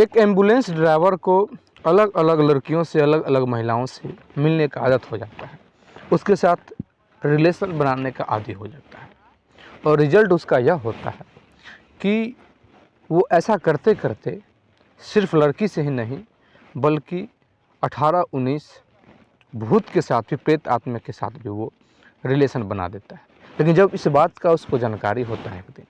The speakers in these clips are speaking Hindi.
एक एम्बुलेंस ड्राइवर को अलग अलग लड़कियों से, अलग अलग महिलाओं से मिलने का आदत हो जाता है, उसके साथ रिलेशन बनाने का आदी हो जाता है। और रिजल्ट उसका यह होता है कि वो ऐसा करते करते सिर्फ लड़की से ही नहीं बल्कि 18-19 भूत के साथ भी, प्रेत आत्मा के साथ भी वो रिलेशन बना देता है। लेकिन जब इस बात का उसको जानकारी होता है एक दिन,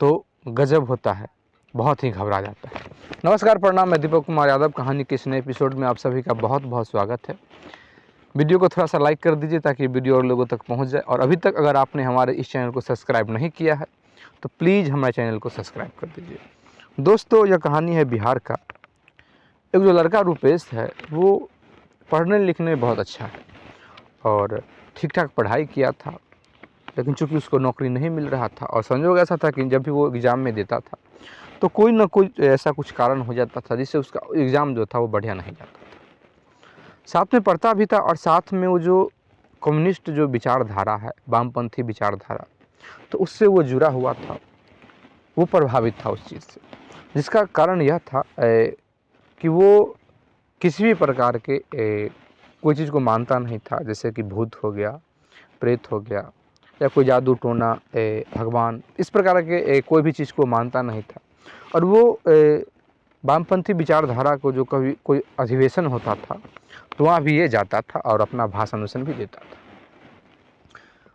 तो गजब होता है, बहुत ही घबरा जाता है। नमस्कार, प्रणाम, मैं दीपक कुमार यादव। कहानी के इस नए एपिसोड में आप सभी का बहुत बहुत स्वागत है। वीडियो को थोड़ा सा लाइक कर दीजिए ताकि वीडियो और लोगों तक पहुंच जाए। और अभी तक अगर आपने हमारे इस चैनल को सब्सक्राइब नहीं किया है तो प्लीज़ हमारे चैनल को सब्सक्राइब कर दीजिए। दोस्तों, यह कहानी है बिहार का। एक जो लड़का रूपेश है, वो पढ़ने लिखने में बहुत अच्छा है और ठीक ठाक पढ़ाई किया था, लेकिन चूंकि उसको नौकरी नहीं मिल रहा था और संजोग ऐसा था कि जब भी वो एग्ज़ाम में देता था तो कोई ना कोई ऐसा कुछ कारण हो जाता था जिससे उसका एग्ज़ाम जो था वो बढ़िया नहीं जाता था। साथ में पढ़ता भी था और साथ में वो जो कम्युनिस्ट जो विचारधारा है, वामपंथी विचारधारा, तो उससे वो जुड़ा हुआ था, वो प्रभावित था उस चीज़ से। जिसका कारण यह था कि वो किसी भी प्रकार के कोई चीज़ को मानता नहीं था, जैसे कि भूत हो गया, प्रेत हो गया, या कोई जादू टोना, भगवान, इस प्रकार के कोई भी चीज़ को मानता नहीं था। और वो वामपंथी विचारधारा को जो कभी कोई अधिवेशन होता था तो वहाँ भी ये जाता था और अपना भाषण वाषण भी देता था।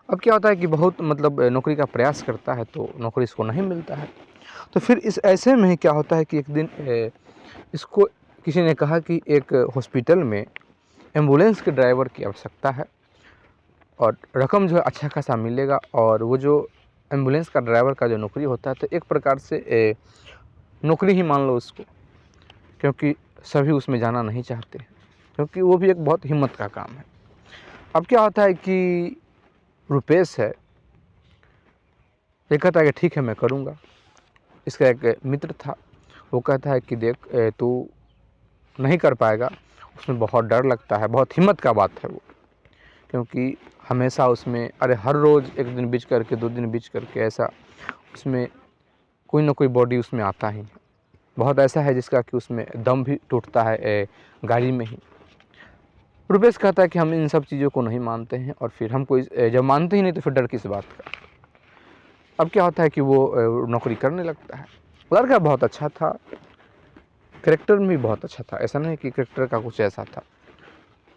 अब क्या होता है कि बहुत नौकरी का प्रयास करता है तो नौकरी इसको नहीं मिलता है। तो फिर इस ऐसे में क्या होता है कि एक दिन इसको किसी ने कहा कि एक हॉस्पिटल में एम्बुलेंस के ड्राइवर की आवश्यकता है और रकम जो है अच्छा खासा मिलेगा। और वो जो एम्बुलेंस का ड्राइवर का जो नौकरी होता है तो एक प्रकार से नौकरी ही मान लो उसको, क्योंकि सभी उसमें जाना नहीं चाहते हैं, क्योंकि वो भी एक बहुत हिम्मत का काम है। अब क्या होता है कि रुपेश है, ये कहता है कि ठीक है मैं करूँगा। इसका एक मित्र था, वो कहता है कि देख तू नहीं कर पाएगा, उसमें बहुत डर लगता है, बहुत हिम्मत का बात है वो, क्योंकि हमेशा उसमें हर रोज़ एक दिन बीच करके, 2 दिन बीच करके ऐसा उसमें कोई ना कोई बॉडी उसमें आता ही है। बहुत ऐसा है जिसका कि उसमें दम भी टूटता है गाड़ी में ही। रुपेश कहता है कि हम इन सब चीज़ों को नहीं मानते हैं और फिर हम कोई जब मानते ही नहीं तो फिर डर किस बात का। अब क्या होता है कि वो नौकरी करने लगता है। लड़का बहुत अच्छा था, कैरेक्टर में भी बहुत अच्छा था, ऐसा नहीं कि कैरेक्टर का कुछ ऐसा था,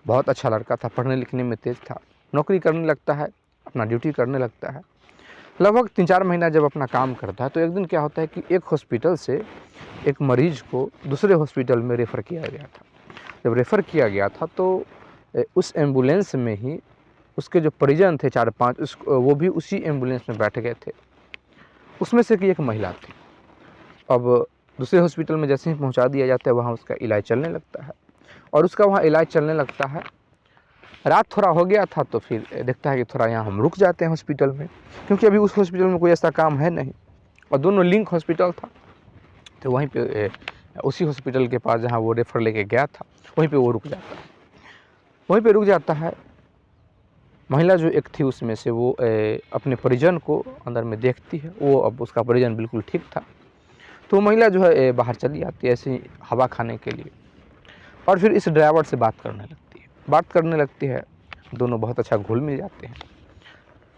बहुत अच्छा लड़का था, पढ़ने लिखने में तेज़ था। नौकरी करने लगता है, अपना ड्यूटी करने लगता है। लगभग 3-4 महीना जब अपना काम करता है तो एक दिन क्या होता है कि एक हॉस्पिटल से एक मरीज़ को दूसरे हॉस्पिटल में रेफ़र किया गया था। जब रेफ़र किया गया था तो उस एम्बुलेंस में ही उसके जो परिजन थे 4-5, वो भी उसी एम्बुलेंस में बैठ गए थे। उसमें से कि एक महिला थी। अब दूसरे हॉस्पिटल में जैसे ही पहुंचा दिया जाता है, वहाँ उसका इलाज चलने लगता है और उसका वहाँ इलाज चलने लगता है। रात थोड़ा हो गया था तो फिर देखता है कि थोड़ा यहाँ हम रुक जाते हैं हॉस्पिटल में, क्योंकि अभी उस हॉस्पिटल में कोई ऐसा काम है नहीं और दोनों लिंक हॉस्पिटल था। तो वहीं पे उसी हॉस्पिटल के पास जहाँ वो रेफ़र लेके गया था, वहीं पे वो रुक जाता है। वहीं पे रुक जाता है। महिला जो एक थी उसमें से वो अपने परिजन को अंदर में देखती है। वो अब उसका परिजन बिल्कुल ठीक था, तो महिला जो है बाहर चली आती है ऐसे ही हवा खाने के लिए और फिर इस ड्राइवर से बात करने लगती है। दोनों बहुत अच्छा घुल मिल जाते हैं।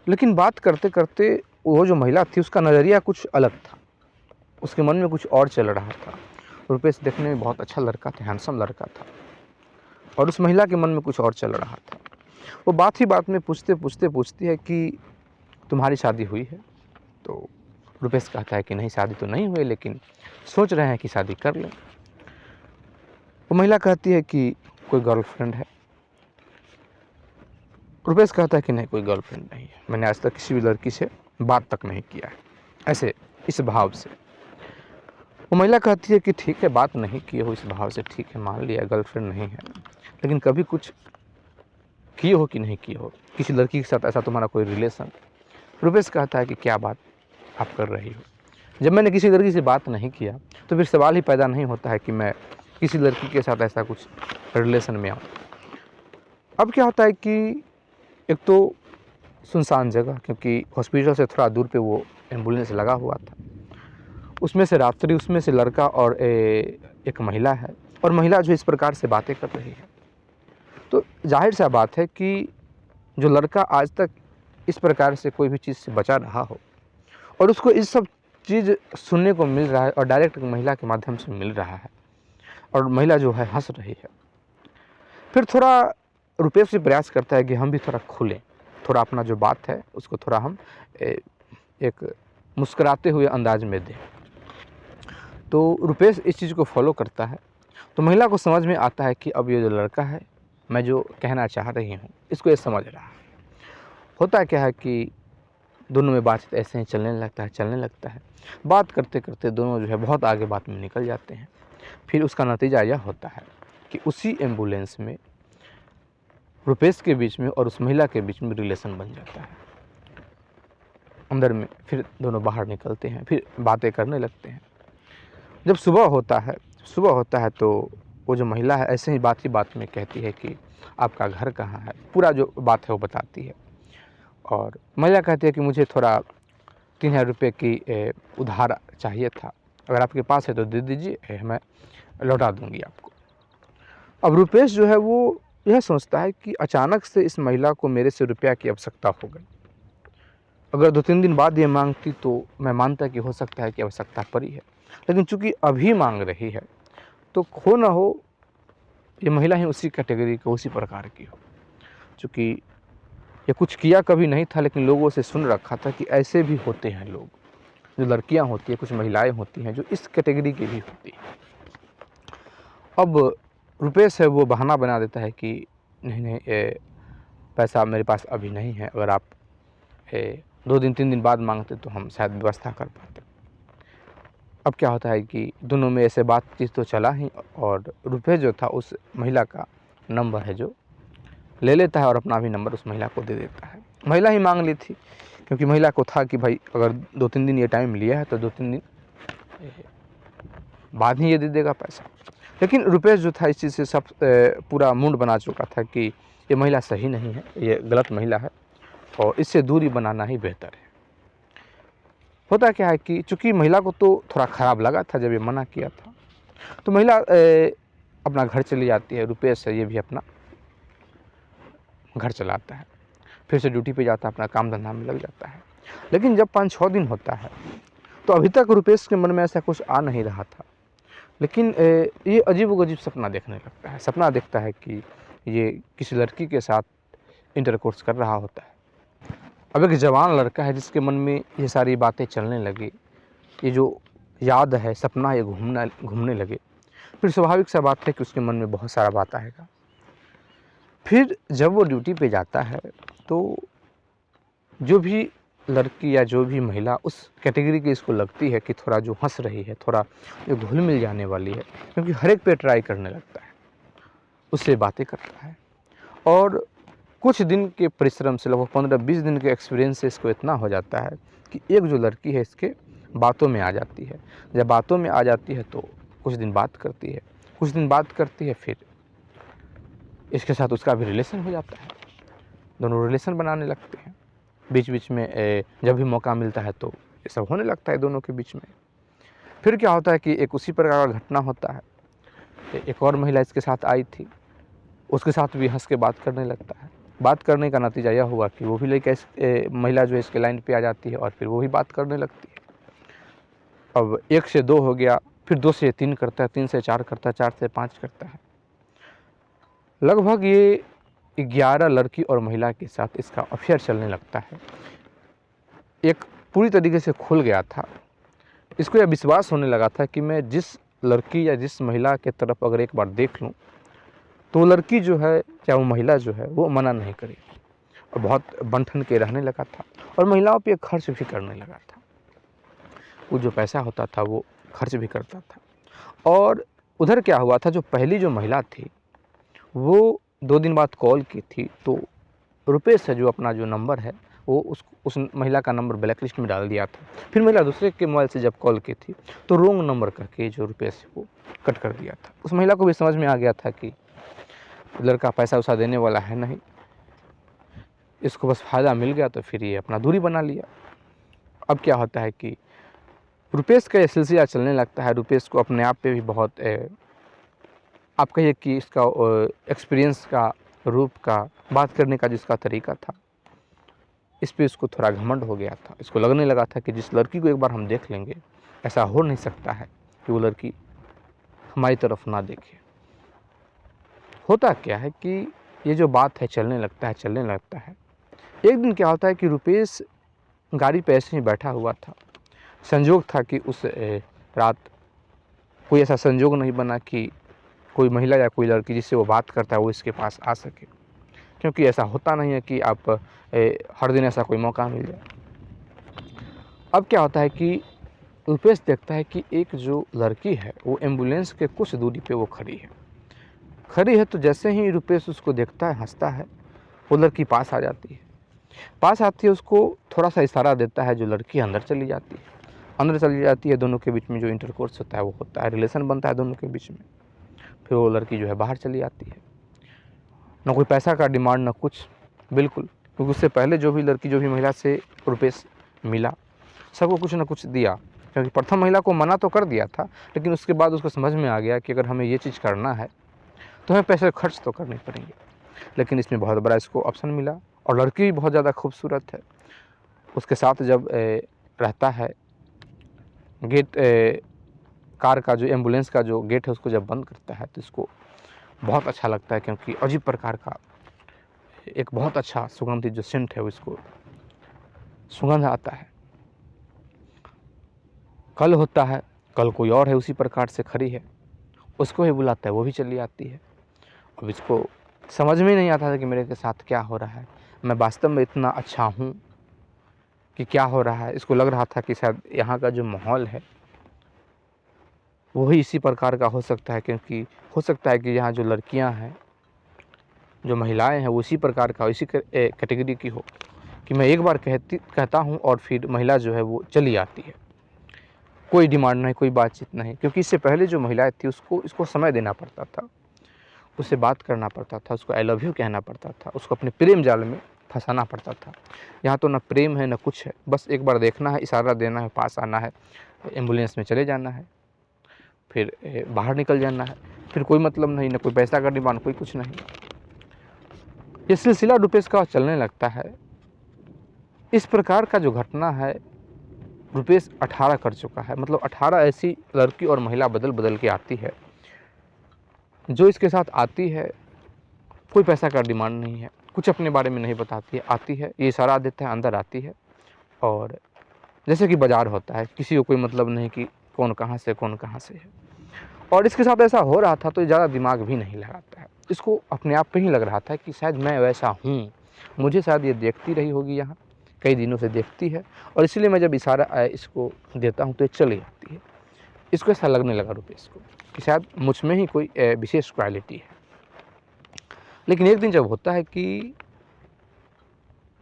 लेकिन बात करते करते वो जो महिला थी उसका नज़रिया कुछ अलग था, उसके मन में कुछ और चल रहा था। रुपेश देखने में बहुत अच्छा लड़का था, हैंडसम लड़का था, और उस महिला के मन में कुछ और चल रहा था। वो बात ही बात में पूछती है कि तुम्हारी शादी हुई है? तो रुपेश कहता है कि नहीं, शादी तो नहीं हुई, लेकिन सोच रहे हैं कि शादी कर लें। वो महिला कहती है कि कोई गर्लफ्रेंड है? रुपेश कहता है कि नहीं, कोई गर्लफ्रेंड नहीं है, मैंने आज तक किसी भी लड़की से बात तक नहीं किया है, ऐसे इस भाव से। वो महिला कहती है कि ठीक है, बात नहीं किए हो इस भाव से, ठीक है, मान लिया गर्लफ्रेंड नहीं है, लेकिन कभी कुछ किए हो कि नहीं किए हो किसी लड़की के साथ ऐसा तुम्हारा कोई रिलेशन? रुपेश कहता है कि क्या बात आप कर रही हो? जब मैंने किसी लड़की से बात नहीं किया तो फिर सवाल ही पैदा नहीं होता है कि मैं किसी लड़की के साथ ऐसा कुछ रिलेशन में आऊँ। अब क्या होता है कि एक तो सुनसान जगह, क्योंकि हॉस्पिटल से थोड़ा दूर पे वो एम्बुलेंस लगा हुआ था, उसमें से रात्रि, उसमें से लड़का और एक महिला है, और महिला जो इस प्रकार से बातें कर रही है। तो जाहिर सा बात है कि जो लड़का आज तक इस प्रकार से कोई भी चीज़ से बचा रहा हो और उसको इस सब चीज़ सुनने को मिल रहा है और डायरेक्ट महिला के माध्यम से मिल रहा है, और महिला जो है हंस रही है, फिर थोड़ा रुपेश भी प्रयास करता है कि हम भी थोड़ा खुलें, थोड़ा अपना जो बात है उसको थोड़ा हम एक मुस्कुराते हुए अंदाज में दें। तो रुपेश इस चीज़ को फॉलो करता है। तो महिला को समझ में आता है कि अब ये जो लड़का है, मैं जो कहना चाह रही हूँ इसको ये समझ रहा है। होता क्या है कि दोनों में बातचीत ऐसे ही चलने लगता है। बात करते करते दोनों जो है बहुत आगे बात में निकल जाते हैं। फिर उसका नतीजा यह होता है कि उसी एम्बुलेंस में रुपेश के बीच में और उस महिला के बीच में रिलेशन बन जाता है अंदर में। फिर दोनों बाहर निकलते हैं, फिर बातें करने लगते हैं। जब सुबह होता है तो वो जो महिला है ऐसे ही बात में कहती है कि आपका घर कहाँ है, पूरा जो बात है वो बताती है। और महिला कहती है कि मुझे थोड़ा 3000 रुपये की उधार चाहिए था, अगर आपके पास है तो दे दीजिए, मैं लौटा दूंगी आपको। अब रुपेश जो है वो यह सोचता है कि अचानक से इस महिला को मेरे से रुपया की आवश्यकता हो गई। अगर 2-3 दिन बाद ये मांगती तो मैं मानता कि हो सकता है कि आवश्यकता पड़ी है, लेकिन चूंकि अभी मांग रही है तो हो ना हो ये महिला ही उसी कैटेगरी की, उसी प्रकार की हो। चूँकि ये कुछ किया कभी नहीं था, लेकिन लोगों से सुन रखा था कि ऐसे भी होते हैं लोग, जो लड़कियां होती हैं, कुछ महिलाएं होती हैं जो इस कैटेगरी की भी होती हैं। अब रुपेश है वो बहाना बना देता है कि नहीं पैसा मेरे पास अभी नहीं है, अगर आप 2 दिन 3 दिन बाद मांगते तो हम शायद व्यवस्था कर पाते। अब क्या होता है कि दोनों में ऐसे बातचीत तो चला ही, और रुपेश जो था उस महिला का नंबर है जो ले लेता है और अपना भी नंबर उस महिला को दे देता है। महिला ही मांग ली थी, क्योंकि महिला को था कि भाई अगर 2-3 दिन ये टाइम लिया है तो 2-3 दिन बाद ही ये दे देगा पैसा। लेकिन रुपेश जो था इस चीज़ से सब पूरा मूड बना चुका था कि ये महिला सही नहीं है, ये गलत महिला है और इससे दूरी बनाना ही बेहतर है। होता क्या है कि चूँकि महिला को तो थोड़ा ख़राब लगा था जब ये मना किया था, तो महिला अपना घर चली जाती है। रुपेश ये भी अपना घर चलाता है, फिर से ड्यूटी पे जाता है, अपना काम धंधा में लग जाता है। लेकिन जब 5-6 दिन होता है तो अभी तक रुपेश के मन में ऐसा कुछ आ नहीं रहा था, लेकिन ये अजीब-गजीब सपना देखने लगता है। सपना देखता है कि ये किसी लड़की के साथ इंटरकोर्स कर रहा होता है। अब एक जवान लड़का है जिसके मन में ये सारी बातें चलने लगी, ये जो याद है, सपना ये घूमने लगे, फिर स्वाभाविक सा बात है कि उसके मन में बहुत सारा बात आएगा। फिर जब वो ड्यूटी पे जाता है तो जो भी लड़की या जो भी महिला उस कैटेगरी की इसको लगती है कि थोड़ा जो हंस रही है, थोड़ा जो घुल मिल जाने वाली है, क्योंकि हर एक पे ट्राई करने लगता है, उससे बातें करता है। और कुछ दिन के परिश्रम से, लगभग 15-20 दिन के एक्सपीरियंस से इसको इतना हो जाता है कि एक जो लड़की है इसके बातों में आ जाती है। जब बातों में आ जाती है तो कुछ दिन बात करती है, फिर इसके साथ उसका भी रिलेशन हो जाता है। दोनों रिलेशन बनाने लगते हैं। बीच में जब भी मौका मिलता है तो ये सब होने लगता है दोनों के बीच में। फिर क्या होता है कि एक उसी प्रकार का घटना होता है। एक और महिला इसके साथ आई थी, उसके साथ भी हंस के बात करने लगता है। बात करने का नतीजा यह हुआ कि वो भी लड़का महिला जो है इसके लाइन पे आ जाती है और फिर वो भी बात करने लगती है। अब 1 से 2 हो गया, फिर 2 से 3 करता है, 3 से 4 करता है, 4 से 5 करता है। लगभग ये 11 लड़की और महिला के साथ इसका अफेयर चलने लगता है। एक पूरी तरीके से खुल गया था। इसको यह विश्वास होने लगा था कि मैं जिस लड़की या जिस महिला के तरफ अगर एक बार देख लूँ तो वो लड़की जो है, चाहे वो महिला जो है, वो मना नहीं करेगी। और बहुत बन-ठन के रहने लगा था और महिलाओं पे खर्च भी करने लगा था। वो जो पैसा होता था वो खर्च भी करता था। और उधर क्या हुआ था, जो पहली जो महिला थी वो 2 दिन बाद कॉल की थी, तो रुपेश है जो अपना जो नंबर है वो उस महिला का नंबर ब्लैक लिस्ट में डाल दिया था। फिर महिला दूसरे के मोबाइल से जब कॉल की थी तो रॉन्ग नंबर करके जो रुपेश है वो कट कर दिया था। उस महिला को भी समझ में आ गया था कि लड़का पैसा वैसा देने वाला है नहीं, इसको बस फ़ायदा मिल गया, तो फिर ये अपना दूरी बना लिया। अब क्या होता है कि रुपेश का ये सिलसिला चलने लगता है। रुपेश को अपने आप पे भी बहुत आप कहिए कि इसका एक्सपीरियंस का, रूप का, बात करने का जिसका तरीका था, इस पे उसको थोड़ा घमंड हो गया था। इसको लगने लगा था कि जिस लड़की को एक बार हम देख लेंगे, ऐसा हो नहीं सकता है कि वो लड़की हमारी तरफ ना देखे। होता क्या है कि ये जो बात है चलने लगता है। एक दिन क्या होता है कि रुपेश गाड़ी पे ऐसे ही बैठा हुआ था। संजोग था कि उस रात कोई ऐसा संजोग नहीं बना कि कोई महिला या कोई लड़की जिससे वो बात करता है वो इसके पास आ सके, क्योंकि ऐसा होता नहीं है कि आप हर दिन ऐसा कोई मौका मिल जाए। अब क्या होता है कि रुपेश देखता है कि एक जो लड़की है वो एम्बुलेंस के कुछ दूरी पे वो खड़ी है। तो जैसे ही रुपेश उसको देखता है, हंसता है, वो लड़की पास आ जाती है। उसको थोड़ा सा इशारा देता है, जो लड़की अंदर चली जाती है। दोनों के बीच में जो इंटरकोर्स होता है वो होता है, रिलेशन बनता है दोनों के बीच में। फिर वो लड़की जो है बाहर चली आती है। ना कोई पैसा का डिमांड, ना कुछ, बिल्कुल, क्योंकि उससे पहले जो भी लड़की, जो भी महिला से रुपेश मिला, सबको कुछ ना कुछ दिया। क्योंकि प्रथम महिला को मना तो कर दिया था, लेकिन उसके बाद उसको समझ में आ गया कि अगर हमें ये चीज़ करना है तो हमें पैसे खर्च तो करने पड़ेंगे। लेकिन इसमें बहुत बड़ा इसको ऑप्शन मिला, और लड़की भी बहुत ज़्यादा खूबसूरत है। उसके साथ जब रहता है, गेट कार का, जो एम्बुलेंस का जो गेट है उसको जब बंद करता है तो इसको बहुत अच्छा लगता है, क्योंकि अजीब प्रकार का एक बहुत अच्छा सुगंधित जो सेंट है, उसको सुगंध आता है। कल होता है, कल कोई और है उसी प्रकार से खड़ी है, उसको ही बुलाता है, वो भी चली आती है। अब इसको समझ में नहीं आता था कि मेरे के साथ क्या हो रहा है, मैं वास्तव में इतना अच्छा हूँ कि क्या हो रहा है। इसको लग रहा था कि शायद यहाँ का जो माहौल है वही इसी प्रकार का हो सकता है, क्योंकि हो सकता है कि यहाँ जो लड़कियाँ हैं, जो महिलाएं हैं, वो इसी प्रकार का, इसी कैटेगरी की हो, कि मैं एक बार कहता हूँ और फिर महिला जो है वो चली आती है। कोई डिमांड नहीं, कोई बातचीत नहीं, क्योंकि इससे पहले जो महिलाएं थी इसको समय देना पड़ता था, उससे बात करना पड़ता था, उसको आई लव यू कहना पड़ता था, उसको अपने प्रेम जाल में फंसाना पड़ता था। यहाँ तो ना प्रेम है, ना कुछ है, बस एक बार देखना है, इशारा देना है, पास आना है, एम्बुलेंस में चले जाना है, फिर बाहर निकल जाना है, फिर कोई मतलब नहीं, ना कोई पैसा का डिमांड, कोई कुछ नहीं। ये सिलसिला रुपेश का चलने लगता है। इस प्रकार का जो घटना है, रुपेश 18 कर चुका है। मतलब 18 ऐसी लड़की और महिला बदल बदल के आती है, जो इसके साथ आती है। कोई पैसा का डिमांड नहीं है, कुछ अपने बारे में नहीं बताती है, आती है, ये इशारा देता है, अंदर आती है। और जैसे कि बाजार होता है, किसी को कोई मतलब नहीं कि कौन कहाँ से है। और इसके साथ ऐसा हो रहा था तो ज़्यादा दिमाग भी नहीं लगाता है। इसको अपने आप पे ही लग रहा था कि शायद मैं वैसा हूँ, मुझे शायद ये देखती रही होगी, यहाँ कई दिनों से देखती है, और इसलिए मैं जब इशारा इसको देता हूँ तो ये चली जाती है। इसको ऐसा लगने लगा रुपेश को कि शायद मुझ में ही कोई विशेष क्वालिटी है। लेकिन एक दिन जब होता है कि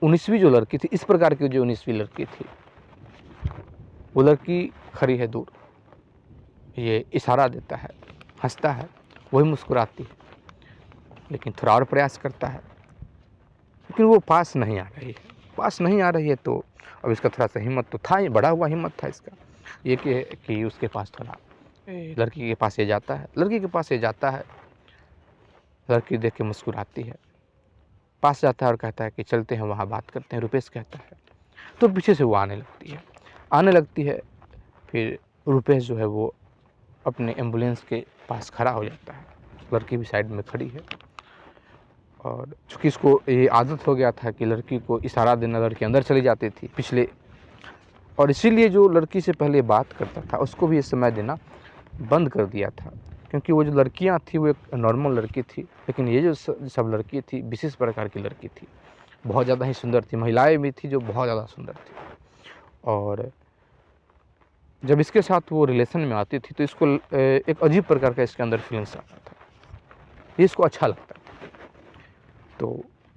19वीं जो लड़की थी, इस प्रकार की जो 19वीं लड़की थी, वो लड़की खड़ी है दूर, ये इशारा देता है, हंसता है, वही मुस्कुराती है, लेकिन थोड़ा और प्रयास करता है, लेकिन वो पास नहीं आ रही है। तो अब इसका थोड़ा सा हिम्मत तो था, ही बढ़ा हुआ हिम्मत था इसका, ये कि उसके पास थोड़ा लड़की के पास ये जाता है। लड़की देख के मुस्कुराती है, पास जाता है और कहता है कि चलते हैं, वहाँ बात करते हैं, रुपेश कहता है। तो पीछे से वो आने लगती है। फिर रुपेश जो है वो अपने एम्बुलेंस के पास खड़ा हो जाता है, लड़की भी साइड में खड़ी है। और चूँकि इसको ये आदत हो गया था कि लड़की को इशारा देना, लड़की अंदर चली जाती थी पिछले, और इसीलिए जो लड़की से पहले बात करता था उसको भी ये समय देना बंद कर दिया था, क्योंकि वो जो लड़कियां थी वो एक नॉर्मल लड़की थी, लेकिन ये जो सब लड़की थी विशेष प्रकार की लड़की थी, बहुत ज़्यादा ही सुंदर थी। महिलाएं भी थी जो बहुत ज़्यादा सुंदर थी, और जब इसके साथ वो रिलेशन में आती थी तो इसको एक अजीब प्रकार का इसके अंदर फीलिंग्स आता था, ये इसको अच्छा लगता था। तो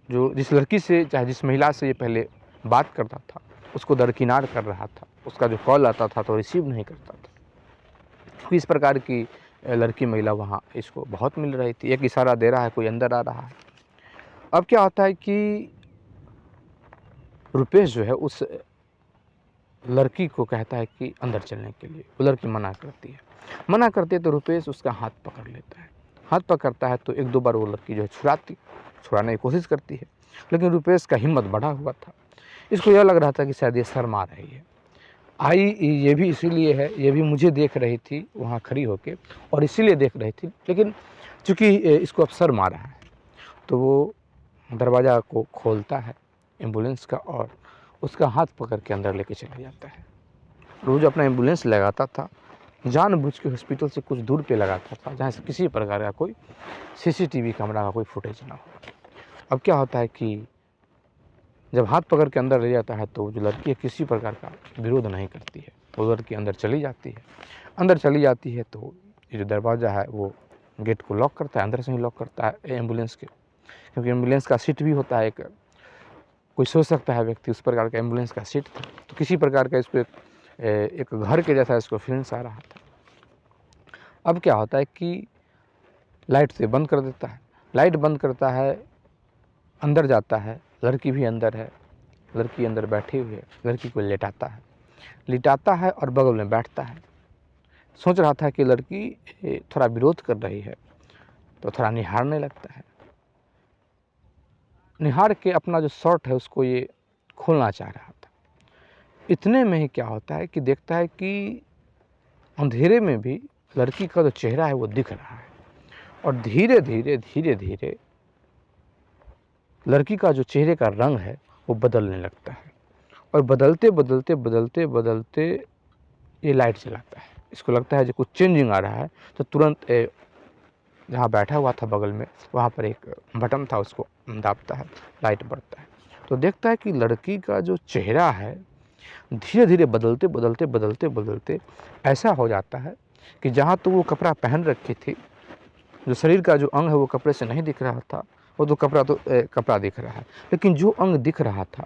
जो जिस लड़की से, चाहे जिस महिला से ये पहले बात करता था, उसको दरकिनार कर रहा था, उसका जो कॉल आता था तो रिसीव नहीं करता था, क्योंकि इस प्रकार की लड़की महिला वहाँ इसको बहुत मिल रही थी। एक इशारा दे रहा है, कोई अंदर आ रहा है। अब क्या होता है कि रुपेश जो है उस लड़की को कहता है कि अंदर चलने के लिए। वो लड़की मना करती है। मना करती है तो रुपेश उसका हाथ पकड़ लेता है। हाथ पकड़ता है तो 1-2 बार वो लड़की जो है छुड़ाने की कोशिश करती है, लेकिन रुपेश का हिम्मत बढ़ा हुआ था। इसको यह लग रहा था कि शायद ये शर्मा रही है। आई ये भी इसीलिए है, ये भी मुझे देख रही थी वहाँ खड़ी होके और इसीलिए देख रही थी, लेकिन चूँकि इसको अब शर्म आ रहा है तो वो दरवाज़ा को खोलता है एम्बुलेंस का और उसका हाथ पकड़ के अंदर लेके चला जाता है। रोज़ अपना एम्बुलेंस लगाता था, जानबूझ के हॉस्पिटल से कुछ दूर पे लगाता था जहाँ से किसी प्रकार का कोई सीसीटीवी कैमरा का कोई फुटेज ना हो। अब क्या होता है कि जब हाथ पकड़ के अंदर ले जाता है तो जो लड़की है किसी प्रकार का विरोध नहीं करती है, वो लड़की अंदर चली जाती है। अंदर चली जाती है तो ये जो दरवाज़ा है वो गेट को लॉक करता है, अंदर से ही लॉक करता है एम्बुलेंस के, क्योंकि एम्बुलेंस का सीट भी होता है एक, कोई सोच सकता है व्यक्ति उस प्रकार का एम्बुलेंस का सीट था, तो किसी प्रकार का इसको एक घर के जैसा इसको फीलिंग्स आ रहा था। अब क्या होता है कि लाइट से बंद कर देता है, लाइट बंद करता है, अंदर जाता है, लड़की भी अंदर है, लड़की अंदर बैठी हुई है, लड़की को लिटाता है और बगल में बैठता है। सोच रहा था कि लड़की थोड़ा विरोध कर रही है तो थोड़ा निहारने लगता है। निहार के अपना जो शर्ट है उसको ये खोलना चाह रहा था। इतने में ही क्या होता है कि देखता है कि अंधेरे में भी लड़की का जो चेहरा है वो दिख रहा है और धीरे धीरे लड़की का जो चेहरे का रंग है वो बदलने लगता है और बदलते ये लाइट जलाता है। इसको लगता है जो कुछ चेंजिंग आ रहा है तो तुरंत जहाँ बैठा हुआ था बगल में वहाँ पर एक बटन था, उसको दाबता है, लाइट बढ़ता है तो देखता है कि लड़की का जो चेहरा है धीरे धीरे बदलते ऐसा हो जाता है कि जहाँ तो वो कपड़ा पहन रखी थी, जो शरीर का जो अंग है वो कपड़े से नहीं दिख रहा था, वो तो कपड़ा दिख रहा है, लेकिन जो अंग दिख रहा था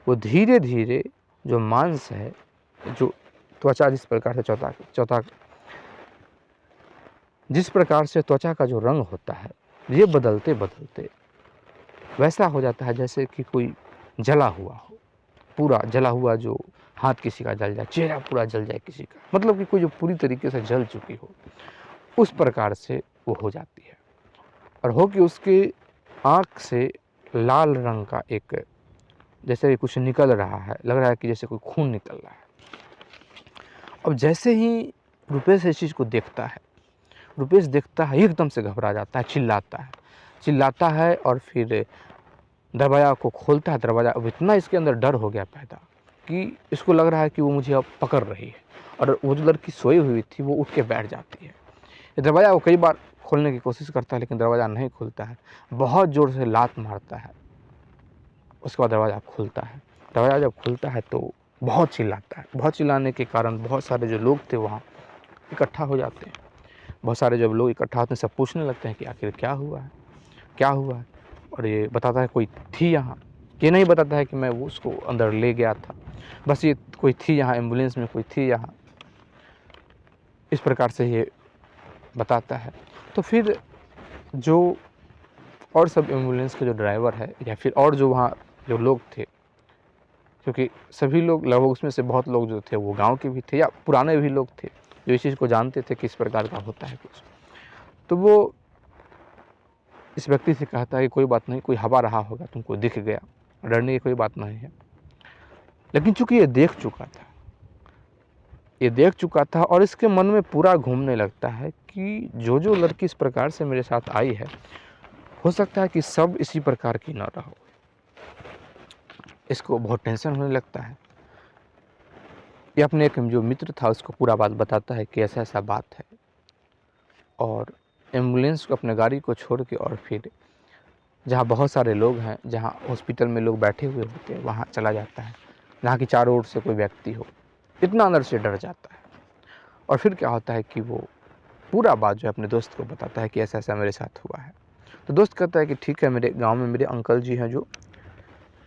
वो धीरे धीरे जो मांस है, जो त्वचा जिस प्रकार से त्वचा का जो रंग होता है ये बदलते वैसा हो जाता है जैसे कि कोई जला हुआ हो, पूरा जला हुआ, जो हाथ किसी का जल जाए, चेहरा पूरा जल जाए किसी का, मतलब कि कोई जो पूरी तरीके से जल चुकी हो, उस प्रकार से वो हो जाती है। और हो कि उसके आँख से लाल रंग का एक, जैसे कुछ निकल रहा है, लग रहा है कि जैसे कोई खून निकल रहा है। अब जैसे ही रुपेश इस चीज़ को देखता है, रुपेश देखता है एकदम से घबरा जाता है, चिल्लाता है और फिर दरवाज़ा को खोलता है। दरवाज़ा, अब इतना इसके अंदर डर हो गया पैदा कि इसको लग रहा है कि वो मुझे अब पकड़ रही है, और वो जो लड़की सोई हुई थी वो उठ के बैठ जाती है। दरवाज़ा वो कई बार खोलने की कोशिश करता है लेकिन दरवाज़ा नहीं खुलता है, बहुत ज़ोर से लात मारता है, उसके बाद दरवाज़ा खुलता है। दरवाज़ा जब खुलता है तो बहुत चिल्लाता है, बहुत चिल्लाने के कारण बहुत सारे जो लोग थे वहाँ इकट्ठा हो जाते हैं। बहुत सारे जब लोग इकट्ठा होते हैं सब पूछने लगते हैं कि आखिर क्या हुआ है, और ये बताता है कोई थी यहाँ, ये नहीं बताता है कि मैं वो उसको अंदर ले गया था, बस ये कोई थी यहाँ, एम्बुलेंस में कोई थी यहाँ, इस प्रकार से ये बताता है। तो फिर जो और सब एम्बुलेंस के जो ड्राइवर है या फिर और जो वहाँ जो लोग थे, क्योंकि सभी लोग लगभग उसमें से बहुत लोग जो थे वो गांव के भी थे या पुराने भी लोग थे जो इस चीज़ को जानते थे कि इस प्रकार का होता है कुछ, तो वो इस व्यक्ति से कहता है कि कोई बात नहीं, कोई हवा रहा होगा, तुमको दिख गया, डरने की कोई बात नहीं है। लेकिन चूंकि ये देख चुका था और इसके मन में पूरा घूमने लगता है कि जो लड़की इस प्रकार से मेरे साथ आई है, हो सकता है कि सब इसी प्रकार की ना रहो। इसको बहुत टेंशन होने लगता है। ये अपने एक जो मित्र था उसको पूरा बात बताता है कि ऐसा ऐसा बात है, और एम्बुलेंस को, अपने गाड़ी को छोड़ के और फिर जहाँ बहुत सारे लोग हैं, जहाँ हॉस्पिटल में लोग बैठे हुए होते हैं, वहाँ चला जाता है जहाँ की चारों ओर से कोई व्यक्ति हो। इतना अंदर से डर जाता है और फिर क्या होता है कि वो पूरा बात जो है अपने दोस्त को बताता है कि ऐसा ऐसा मेरे साथ हुआ है। तो दोस्त कहता है कि ठीक है, मेरे गांव में मेरे अंकल जी हैं, जो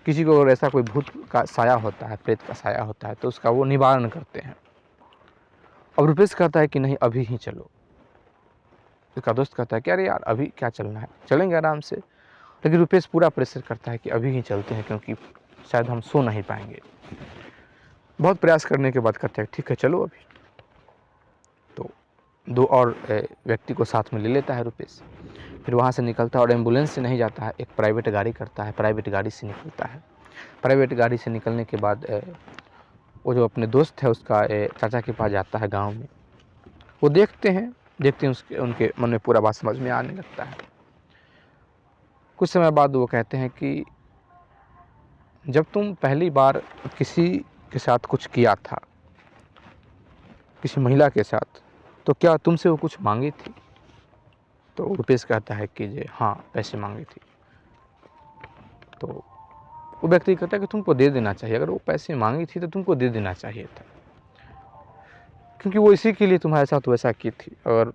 किसी को अगर ऐसा कोई भूत का साया होता है, प्रेत का साया होता है, तो उसका वो निवारण करते हैं। अब रुपेश कहता है कि नहीं, अभी ही चलो। उसका दोस्त कहता है कि अरे यार अभी क्या चलना है, चलेंगे आराम से, लेकिन रुपेश पूरा प्रेशर करता है कि अभी ही चलते हैं क्योंकि शायद हम सो नहीं पाएंगे। बहुत प्रयास करने के बाद कहते हैं ठीक है चलो अभी। तो 2 और व्यक्ति को साथ में ले लेता है रुपेश। फिर वहाँ से निकलता है और एम्बुलेंस से नहीं जाता है, एक प्राइवेट गाड़ी करता है, प्राइवेट गाड़ी से निकलता है। प्राइवेट गाड़ी से निकलने के बाद वो जो अपने दोस्त है उसका चाचा के पास जाता है गाँव में। वो देखते हैं उनके मन में पूरा बात समझ में आने लगता है। कुछ समय बाद वो कहते हैं कि जब तुम पहली बार किसी के साथ कुछ किया था, किसी महिला के साथ, तो क्या तुमसे वो कुछ मांगी थी? तो रुपेश कहता है कि जी हाँ, पैसे मांगी थी। तो वो व्यक्ति कहता है कि तुमको दे देना चाहिए, अगर वो पैसे मांगी थी तो तुमको दे देना चाहिए था, क्योंकि वो इसी के लिए तुम्हारे साथ वैसा की थी। और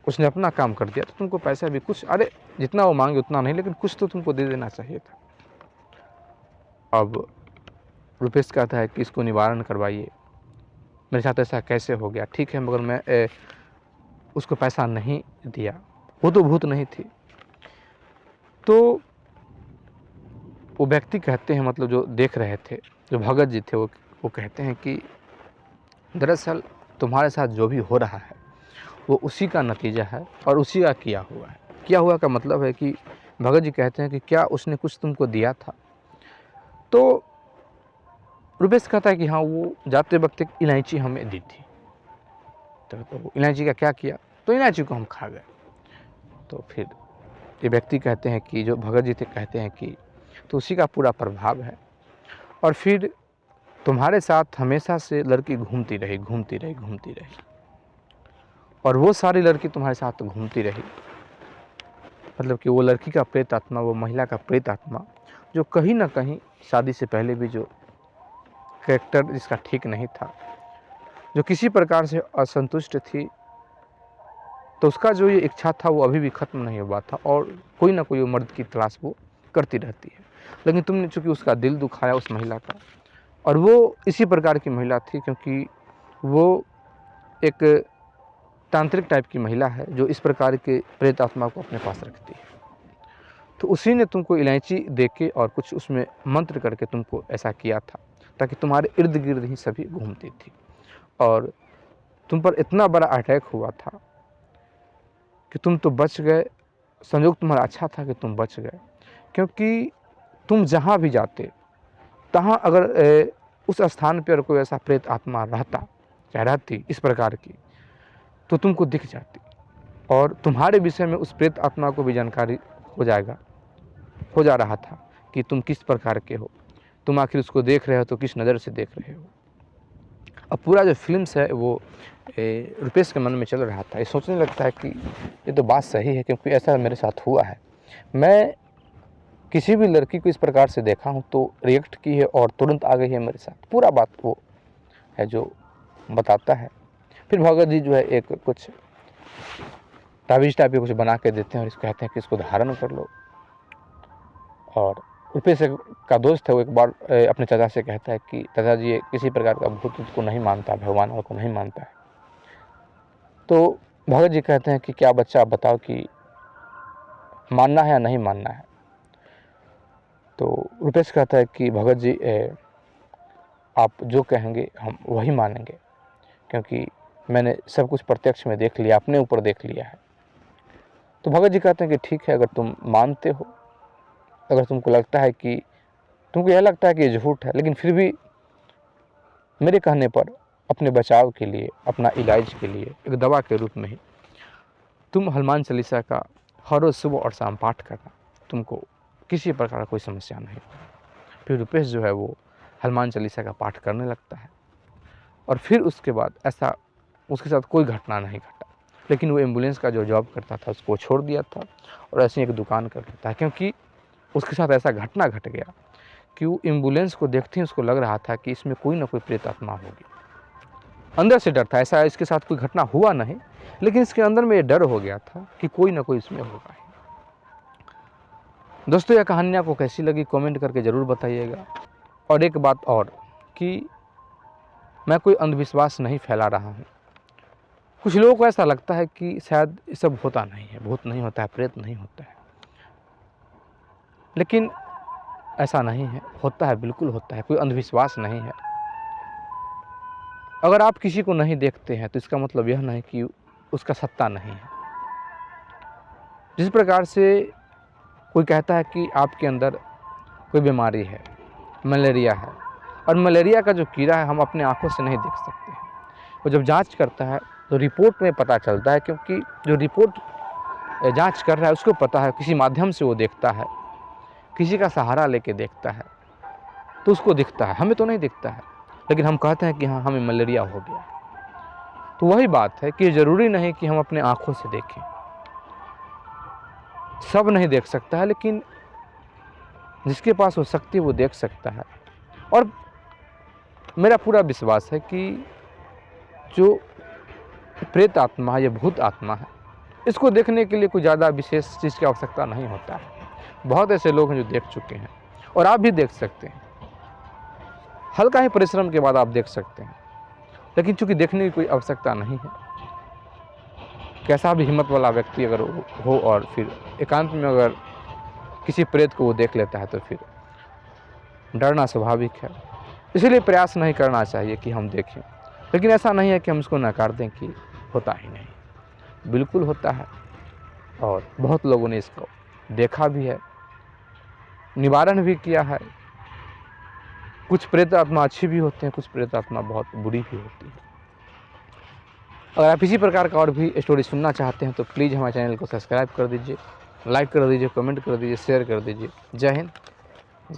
उसने अपना काम कर दिया तो तुमको पैसा भी कुछ, अरे जितना वो मांगे उतना नहीं, लेकिन कुछ तो तुमको दे देना चाहिए था। अब रुपेश कहता है कि इसको निवारण करवाइए, मेरे साथ ऐसा कैसे हो गया? ठीक है, मगर मैं उसको पैसा नहीं दिया, वो तो भूत नहीं थी। तो वो व्यक्ति कहते हैं, मतलब जो देख रहे थे, जो भगत जी थे, वो कहते हैं कि दरअसल तुम्हारे साथ जो भी हो रहा है वो उसी का नतीजा है और उसी का किया हुआ है। किया हुआ का मतलब है कि भगत जी कहते हैं कि क्या उसने कुछ तुमको दिया था? तो रुपेश कहता है कि हाँ, वो जाते वक्त एक इलायची हमें दी थी। तो इलायची का क्या किया? तो इलायची को हम खा गए। तो फिर ये व्यक्ति कहते हैं कि जो भगत जी थे कहते हैं कि तो उसी का पूरा प्रभाव है, और फिर तुम्हारे साथ हमेशा से लड़की घूमती रही, और वो सारी लड़की तुम्हारे साथ घूमती रही। मतलब कि वो लड़की का प्रेत आत्मा, वो महिला का प्रेत आत्मा, जो कहीं ना कहीं शादी से पहले भी जो कैरेक्टर जिसका ठीक नहीं था, जो किसी प्रकार से असंतुष्ट थी, तो उसका जो ये इच्छा था वो अभी भी ख़त्म नहीं हुआ था, और कोई ना कोई मर्द की तलाश वो करती रहती है। लेकिन तुमने चूँकि उसका दिल दुखाया उस महिला का, और वो इसी प्रकार की महिला थी, क्योंकि वो एक तांत्रिक टाइप की महिला है जो इस प्रकार के प्रेत आत्मा को अपने पास रखती है। तो उसी ने तुमको इलायची देके और कुछ उसमें मंत्र करके तुमको ऐसा किया था, ताकि तुम्हारे इर्द गिर्द ही सभी घूमती थी, और तुम पर इतना बड़ा अटैक हुआ था कि तुम तो बच गए। संयोग तुम्हारा अच्छा था कि तुम बच गए, क्योंकि तुम जहाँ भी जाते तहाँ अगर उस स्थान पर कोई ऐसा प्रेत आत्मा रहता या रहती इस प्रकार की, तो तुमको दिख जाती, और तुम्हारे विषय में उस प्रेत आत्मा को भी जानकारी हो जा रहा था कि तुम किस प्रकार के हो, तुम आखिर उसको देख रहे हो तो किस नज़र से देख रहे हो। अब पूरा जो फिल्म्स है वो रुपेश के मन में चल रहा था। ये सोचने लगता है कि ये तो बात सही है, क्योंकि ऐसा मेरे साथ हुआ है। मैं किसी भी लड़की को इस प्रकार से देखा हूँ तो रिएक्ट की है और तुरंत आ गई है मेरे साथ। पूरा बात वो है जो बताता है। फिर भगत जी जो है एक कुछ ताबीज़ टाइप के कुछ बना के देते हैं और इसको कहते हैं कि इसको धारण कर लो। और रुपेश का दोस्त है, वो एक बार अपने चाचा से कहता है कि चाचा जी ये किसी प्रकार का भूत को नहीं मानता, भगवान को नहीं मानता है। तो भगत जी कहते हैं कि क्या बच्चा आप बताओ कि मानना है या नहीं मानना है? तो रुपेश कहता है कि भगत जी आप जो कहेंगे हम वही मानेंगे, क्योंकि मैंने सब कुछ प्रत्यक्ष में देख लिया, अपने ऊपर देख लिया है। तो भगत जी कहते हैं कि ठीक है, अगर तुम मानते हो, अगर तुमको लगता है कि तुमको यह लगता है कि ये झूठ है, लेकिन फिर भी मेरे कहने पर अपने बचाव के लिए, अपना इलाज के लिए एक दवा के रूप में ही तुम हनुमान चालीसा का हर रोज़ सुबह और शाम पाठ करना, तुमको किसी प्रकार का कोई समस्या नहीं। फिर रुपेश जो है वो हनुमान चालीसा का पाठ करने लगता है, और फिर उसके बाद ऐसा उसके साथ कोई घटना नहीं घटा। लेकिन वो एम्बुलेंस का जो जॉब करता था उसको छोड़ दिया था और ऐसे एक दुकान कर लेता है, क्योंकि उसके साथ ऐसा घटना घट गया कि वो एम्बुलेंस को देखते ही उसको लग रहा था कि इसमें कोई ना कोई प्रेत आत्मा होगी। अंदर से डर था, ऐसा इसके साथ कोई घटना हुआ नहीं, लेकिन इसके अंदर में ये डर हो गया था कि कोई ना कोई इसमें होगा। दोस्तों, यह कहानी आपको कैसी लगी कमेंट करके ज़रूर बताइएगा। और एक बात और कि मैं कोई अंधविश्वास नहीं फैला रहा हूँ। कुछ लोगों को ऐसा लगता है कि शायद ये सब होता नहीं है, भूत नहीं होता है, प्रेत नहीं होता है, लेकिन ऐसा नहीं है, होता है, बिल्कुल होता है, कोई अंधविश्वास नहीं है। अगर आप किसी को नहीं देखते हैं तो इसका मतलब यह नहीं कि उसका सत्ता नहीं है। जिस प्रकार से कोई कहता है कि आपके अंदर कोई बीमारी है, मलेरिया है, और मलेरिया का जो कीड़ा है हम अपने आँखों से नहीं देख सकते हैं। वो जब जांच करता है तो रिपोर्ट में पता चलता है, क्योंकि जो रिपोर्ट जांच कर रहा है उसको पता है, किसी माध्यम से वो देखता है, किसी का सहारा लेके देखता है, तो उसको दिखता है, हमें तो नहीं दिखता है। लेकिन हम कहते हैं कि हाँ हमें मलेरिया हो गया। तो वही बात है कि ज़रूरी नहीं कि हम अपने आँखों से देखें, सब नहीं देख सकता है, लेकिन जिसके पास वो शक्ति वो देख सकता है। और मेरा पूरा विश्वास है कि जो प्रेत आत्मा है, ये भूत आत्मा है, इसको देखने के लिए कोई ज़्यादा विशेष चीज़ की आवश्यकता नहीं होता है। बहुत ऐसे लोग हैं जो देख चुके हैं, और आप भी देख सकते हैं। हल्का ही परिश्रम के बाद आप देख सकते हैं, लेकिन चूंकि देखने की कोई आवश्यकता नहीं है, कैसा भी हिम्मत वाला व्यक्ति अगर हो और फिर एकांत में अगर किसी प्रेत को वो देख लेता है तो फिर डरना स्वाभाविक है। इसीलिए प्रयास नहीं करना चाहिए कि हम देखें, लेकिन ऐसा नहीं है कि हम इसको नकार दें कि होता ही नहीं, बिल्कुल होता है। और बहुत लोगों ने इसको देखा भी है, निवारण भी किया है। कुछ प्रेत आत्मा अच्छी भी होते हैं, कुछ प्रेत आत्मा बहुत बुरी भी होती है। अगर आप इसी प्रकार का और भी स्टोरी सुनना चाहते हैं तो प्लीज़ हमारे चैनल को सब्सक्राइब कर दीजिए, लाइक कर दीजिए, कमेंट कर दीजिए, शेयर कर दीजिए। जय हिंद।